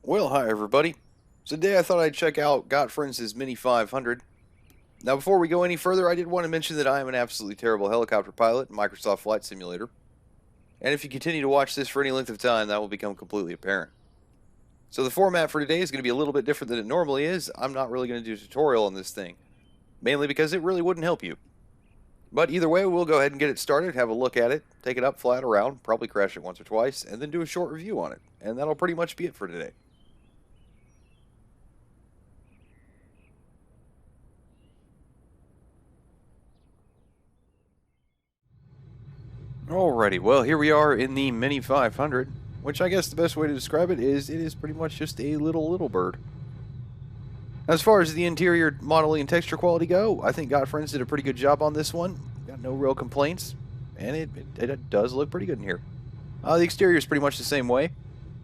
Well, hi everybody. Today I thought I'd check out Friends' Mini-500. Now before we go any further, I did want to mention that I am an absolutely terrible helicopter pilot in Microsoft Flight Simulator. And if you continue to watch this for any length of time, that will become completely apparent. So the format for today is going to be a little bit different than it normally is. I'm not really going to do a tutorial on this thing, mainly because it really wouldn't help you. But either way, we'll go ahead and get it started, have a look at it, take it up, fly it around, probably crash it once or twice, and then do a short review on it. And that'll pretty much be it for today. Alrighty, well here we are in the Mini-500, which I guess the best way to describe it is pretty much just a little bird. As far as the interior modeling and texture quality go, I think Friends did a pretty good job on this one. Got no real complaints, and it does look pretty good in here. The exterior is pretty much the same way.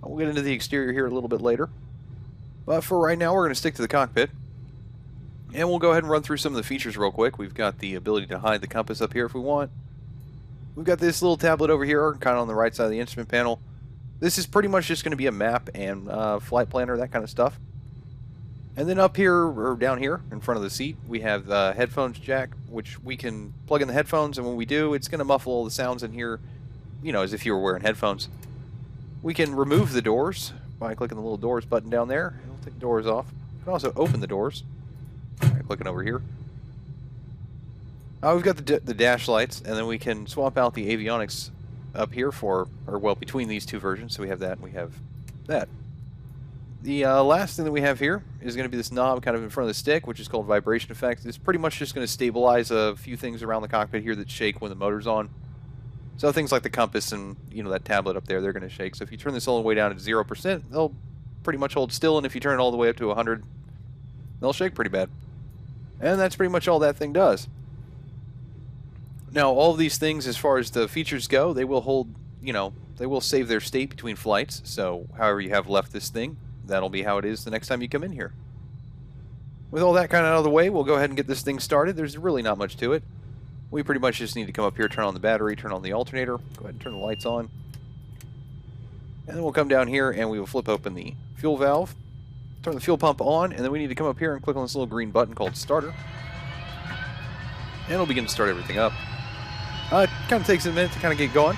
We'll get into the exterior here a little bit later. But for right now, we're going to stick to the cockpit. And we'll go ahead and run through some of the features real quick. We've got the ability to hide the compass up here if we want. We've got this little tablet over here, kind of on the right side of the instrument panel. This is pretty much just going to be a map and flight planner, that kind of stuff. And then up here, or down here, in front of the seat, we have the headphones jack, which we can plug in the headphones, and when we do, it's going to muffle all the sounds in here, you know, as if you were wearing headphones. We can remove the doors by clicking the little doors button down there. It'll take the doors off. We can also open the doors by clicking over here. We've got the dash lights, and then we can swap out the avionics up here for, or well, between these two versions. So we have that, and we have that. The last thing that we have here is going to be this knob kind of in front of the stick, which is called vibration effect. It's pretty much just going to stabilize a few things around the cockpit here that shake when the motor's on. So things like the compass and, you know, that tablet up there, they're going to shake. So if you turn this all the way down to 0%, they'll pretty much hold still, and if you turn it all the way up to 100, they'll shake pretty bad. And that's pretty much all that thing does. Now, all of these things, as far as the features go, they will hold, you know, they will save their state between flights. So however you have left this thing, that'll be how it is the next time you come in here. With all that kind of out of the way, we'll go ahead and get this thing started. There's really not much to it. We pretty much just need to come up here, turn on the battery, turn on the alternator, go ahead and turn the lights on. And then we'll come down here and we will flip open the fuel valve, turn the fuel pump on, and then we need to come up here and click on this little green button called starter. And it'll begin to start everything up. It kind of takes a minute to kind of get going.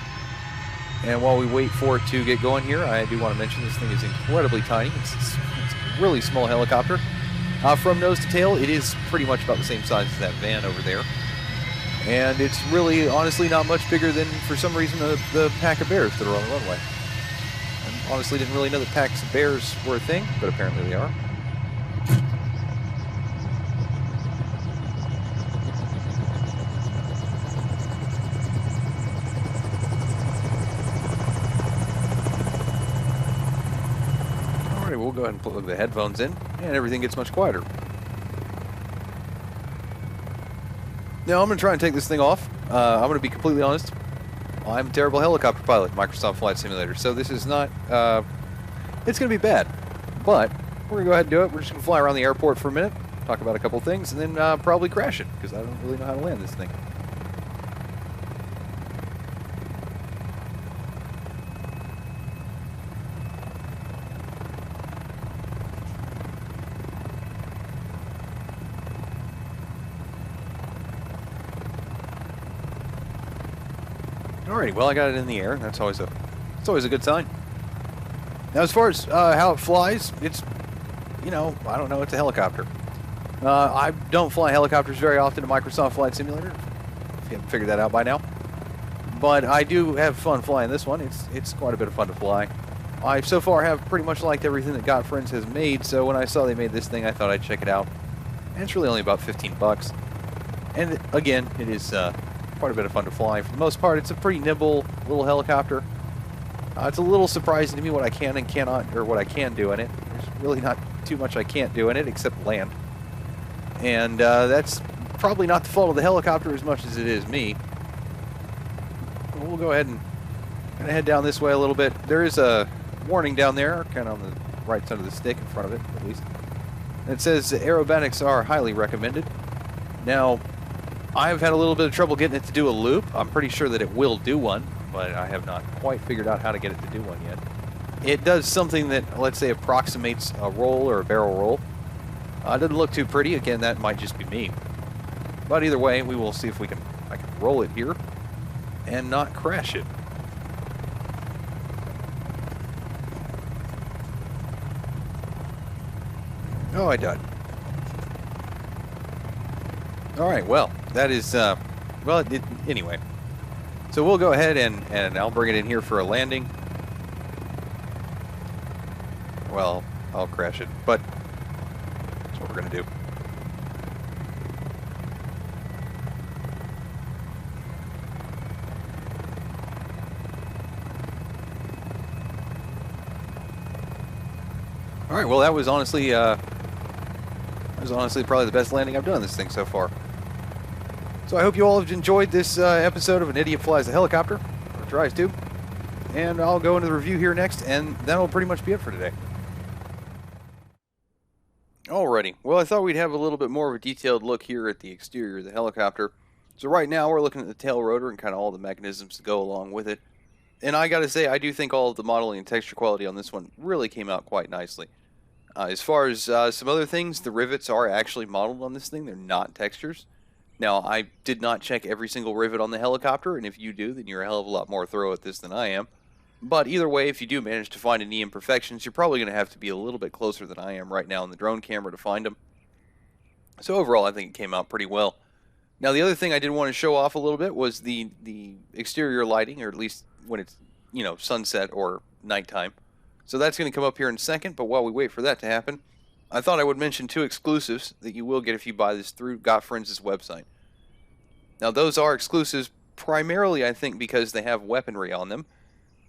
And while we wait for it to get going here, I do want to mention this thing is incredibly tiny. It's a really small helicopter. From nose to tail, it is pretty much about the same size as that van over there. And it's really, honestly, not much bigger than, for some reason, the pack of bears that are on the runway. I honestly didn't really know that packs of bears were a thing, but apparently they are. We'll go ahead and plug the headphones in, and everything gets much quieter. Now, I'm going to try and take this thing off. I'm going to be completely honest. I'm a terrible helicopter pilot in Microsoft Flight Simulator, so this is not... it's going to be bad. But we're going to go ahead and do it. We're just going to fly around the airport for a minute, talk about a couple things, and then probably crash it, because I don't really know how to land this thing. Alrighty, well I got it in the air. It's always a good sign. Now as far as how it flies, it's, you know, I don't know, it's a helicopter. I don't fly helicopters very often in Microsoft Flight Simulator, if you haven't figured that out by now. But I do have fun flying this one. It's quite a bit of fun to fly. I so far have pretty much liked everything that Friends has made, so when I saw they made this thing, I thought I'd check it out. And it's really only about 15 bucks. And again, it is quite a bit of fun to fly. For the most part, it's a pretty nimble little helicopter. It's a little surprising to me what I can and cannot, or what I can do in it. There's really not too much I can't do in it, except land. And that's probably not the fault of the helicopter as much as it is me. We'll go ahead and kind of head down this way a little bit. There is a warning down there, kind of on the right side of the stick, in front of it, at least. And it says aerobatics are highly recommended. Now, I've had a little bit of trouble getting it to do a loop. I'm pretty sure that it will do one, but I have not quite figured out how to get it to do one yet. It does something that, let's say, approximates a roll or a barrel roll. Doesn't look too pretty. Again, that might just be me. But either way, we will see if I can roll it here and not crash it. Oh, I died. All right, well, that is, anyway. So we'll go ahead and I'll bring it in here for a landing. Well, I'll crash it, but that's what we're going to do. All right, well, that was honestly probably the best landing I've done on this thing so far. So I hope you all have enjoyed this episode of An Idiot Flies a Helicopter, or tries to. And I'll go into the review here next, and that'll pretty much be it for today. Alrighty, well, I thought we'd have a little bit more of a detailed look here at the exterior of the helicopter. So right now we're looking at the tail rotor and kind of all the mechanisms that go along with it. And I gotta say, I do think all of the modeling and texture quality on this one really came out quite nicely. As far as some other things, the rivets are actually modeled on this thing. They're not textures. Now, I did not check every single rivet on the helicopter, and if you do, then you're a hell of a lot more thorough at this than I am. But either way, if you do manage to find any imperfections, you're probably going to have to be a little bit closer than I am right now in the drone camera to find them. So overall, I think it came out pretty well. Now, the other thing I did want to show off a little bit was the exterior lighting, or at least when it's, you know, sunset or nighttime. So that's going to come up here in a second, but while we wait for that to happen, I thought I would mention two exclusives that you will get if you buy this through Got Friends' website. Now, those are exclusives primarily, I think, because they have weaponry on them.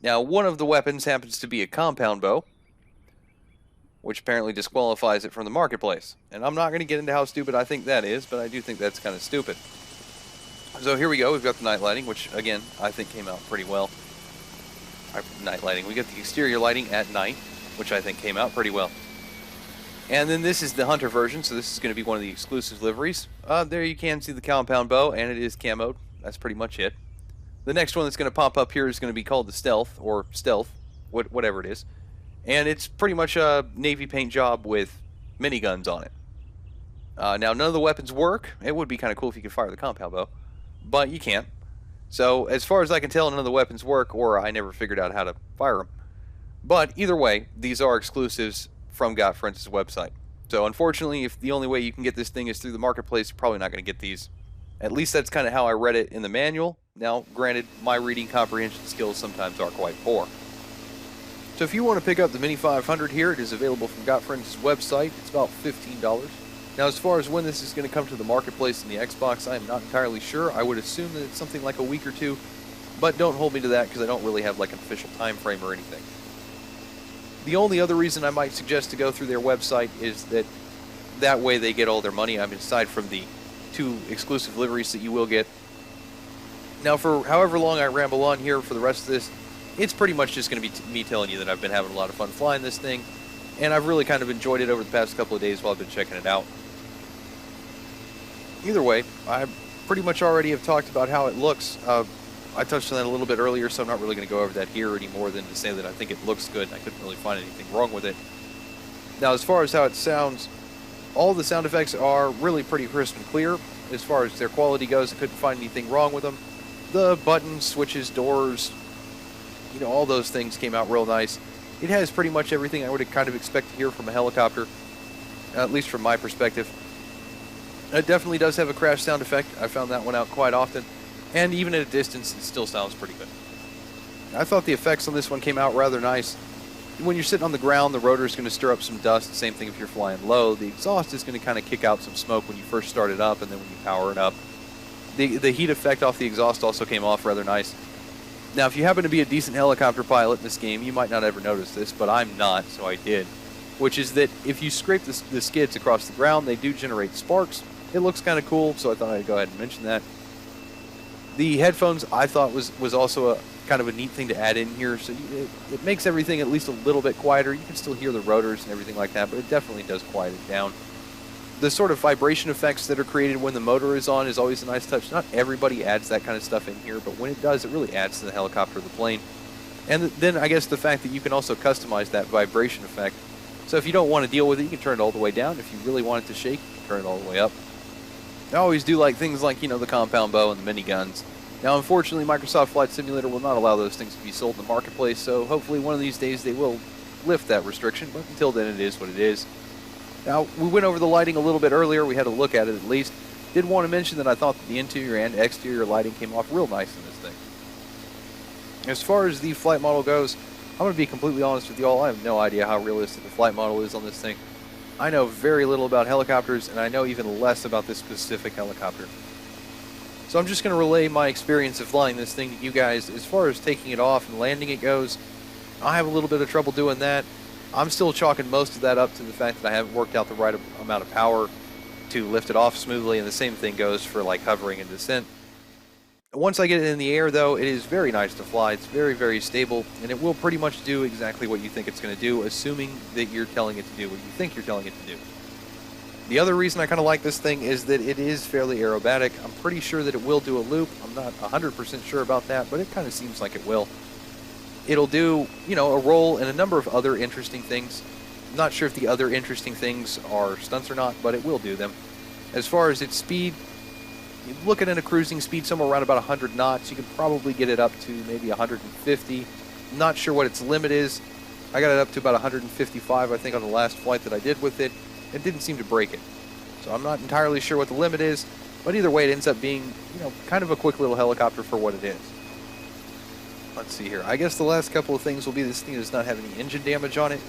Now, one of the weapons happens to be a compound bow, which apparently disqualifies it from the marketplace. And I'm not going to get into how stupid I think that is, but I do think that's kind of stupid. So here we go. We've got the night lighting, which, again, I think came out pretty well. Night lighting. We get the exterior lighting at night, which I think came out pretty well. And then this is the Hunter version, so this is going to be one of the exclusive liveries. There you can see the compound bow, and it is camoed. That's pretty much it. The next one that's going to pop up here is going to be called the Stealth, or Stealth, whatever it is. And it's pretty much a navy paint job with miniguns on it. Now, none of the weapons work. It would be kind of cool if you could fire the compound bow, but you can't. So, as far as I can tell, none of the weapons work, or I never figured out how to fire them. But either way, these are exclusives from Got Friends' website. So, unfortunately, if the only way you can get this thing is through the marketplace, you're probably not going to get these. At least that's kind of how I read it in the manual. Now, granted, my reading comprehension skills sometimes are quite poor. So if you want to pick up the Mini-500 here, it is available from Got Friends' website. It's about $15. Now, as far as when this is going to come to the marketplace in the Xbox, I am not entirely sure. I would assume that it's something like a week or two, but don't hold me to that because I don't really have like an official time frame or anything. The only other reason I might suggest to go through their website is that way they get all their money. I mean, aside from the 2 exclusive liveries that you will get. Now, for however long I ramble on here for the rest of this, it's pretty much just going to be me telling you that I've been having a lot of fun flying this thing, and I've really kind of enjoyed it over the past couple of days while I've been checking it out. Either way, I pretty much already have talked about how it looks. I touched on that a little bit earlier, so I'm not really going to go over that here any more than to say that I think it looks good. I couldn't really find anything wrong with it. Now, as far as how it sounds, all the sound effects are really pretty crisp and clear. As far as their quality goes, I couldn't find anything wrong with them. The buttons, switches, doors, you know, all those things came out real nice. It has pretty much everything I would kind of expect to hear from a helicopter, at least from my perspective. It definitely does have a crash sound effect. I found that one out quite often. And even at a distance, it still sounds pretty good. I thought the effects on this one came out rather nice. When you're sitting on the ground, the rotor is going to stir up some dust. Same thing if you're flying low. The exhaust is going to kind of kick out some smoke when you first start it up and then when you power it up. The heat effect off the exhaust also came off rather nice. Now, if you happen to be a decent helicopter pilot in this game, you might not ever notice this, but I'm not, so I did. Which is that if you scrape the skids across the ground, they do generate sparks. It looks kind of cool, so I thought I'd go ahead and mention that. The headphones I thought was also a kind of a neat thing to add in here. So it makes everything at least a little bit quieter. You can still hear the rotors and everything like that, but it definitely does quiet it down. The sort of vibration effects that are created when the motor is on is always a nice touch. Not everybody adds that kind of stuff in here, but when it does, it really adds to the helicopter or the plane. And then I guess the fact that you can also customize that vibration effect. So if you don't want to deal with it, you can turn it all the way down. If you really want it to shake, you can turn it all the way up. I always do like things like, you know, the compound bow and the miniguns. Now, unfortunately, Microsoft Flight Simulator will not allow those things to be sold in the marketplace, so hopefully one of these days they will lift that restriction, but until then it is what it is. Now, we went over the lighting a little bit earlier. We had a look at it at least. Did want to mention that I thought that the interior and exterior lighting came off real nice in this thing. As far as the flight model goes, I'm going to be completely honest with you all. I have no idea how realistic the flight model is on this thing. I know very little about helicopters, and I know even less about this specific helicopter. So I'm just going to relay my experience of flying this thing to you guys. As far as taking it off and landing it goes, I have a little bit of trouble doing that. I'm still chalking most of that up to the fact that I haven't worked out the right amount of power to lift it off smoothly, and the same thing goes for like hovering and descent. Once I get it in the air, though, it is very nice to fly. It's very, very stable, and it will pretty much do exactly what you think it's going to do, assuming that you're telling it to do what you think you're telling it to do. The other reason I kind of like this thing is that it is fairly aerobatic. I'm pretty sure that it will do a loop. I'm not 100% sure about that, but it kind of seems like it will. It'll do, you know, a roll and a number of other interesting things. I'm not sure if the other interesting things are stunts or not, but it will do them. As far as its speed, you're looking at a cruising speed somewhere around about 100 knots. You can probably get it up to maybe 150. I'm not sure what its limit is. I got it up to about 155, I think, on the last flight that I did with it. It didn't seem to break it. So I'm not entirely sure what the limit is, but either way, it ends up being, you know, kind of a quick little helicopter for what it is. Let's see here. I guess the last couple of things will be this thing does not have any engine damage on it,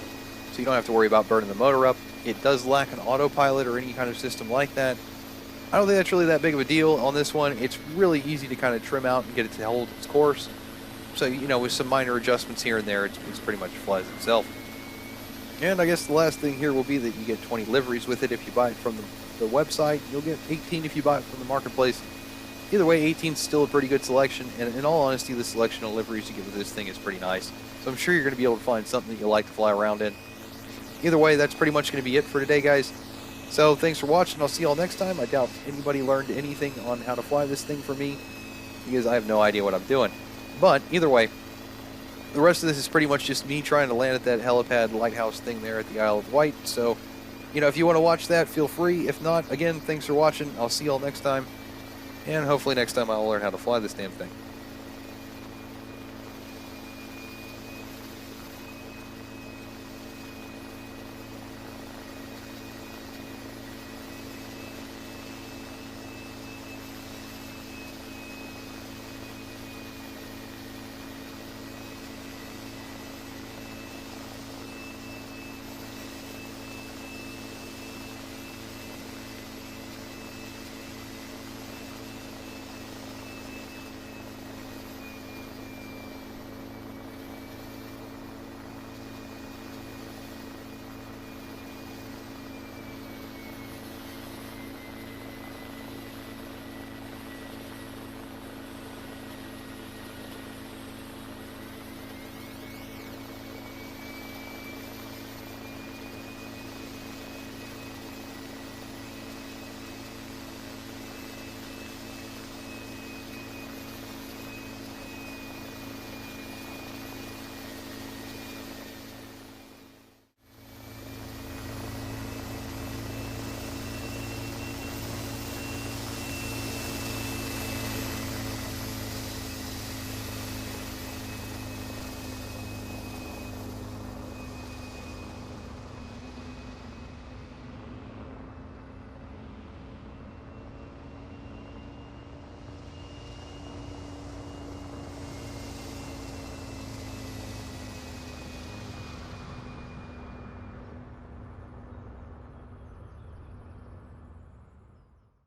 so you don't have to worry about burning the motor up. It does lack an autopilot or any kind of system like that. I don't think that's really that big of a deal on this one. It's really easy to kind of trim out and get it to hold its course. So, you know, with some minor adjustments here and there, it's pretty much flies itself. And I guess the last thing here will be that you get 20 liveries with it if you buy it from the website. You'll get 18 if you buy it from the marketplace. Either way, 18 is still a pretty good selection, and in all honesty, the selection of liveries you get with this thing is pretty nice. So I'm sure you're going to be able to find something that you like to fly around in. Either way, that's pretty much going to be it for today, guys. So thanks for watching. I'll see you all next time. I doubt anybody learned anything on how to fly this thing from me, because I have no idea what I'm doing. But either way, the rest of this is pretty much just me trying to land at that helipad lighthouse thing there at the Isle of Wight. So, you know, if you want to watch that, feel free. If not, again, thanks for watching. I'll see you all next time. And hopefully next time I'll learn how to fly this damn thing.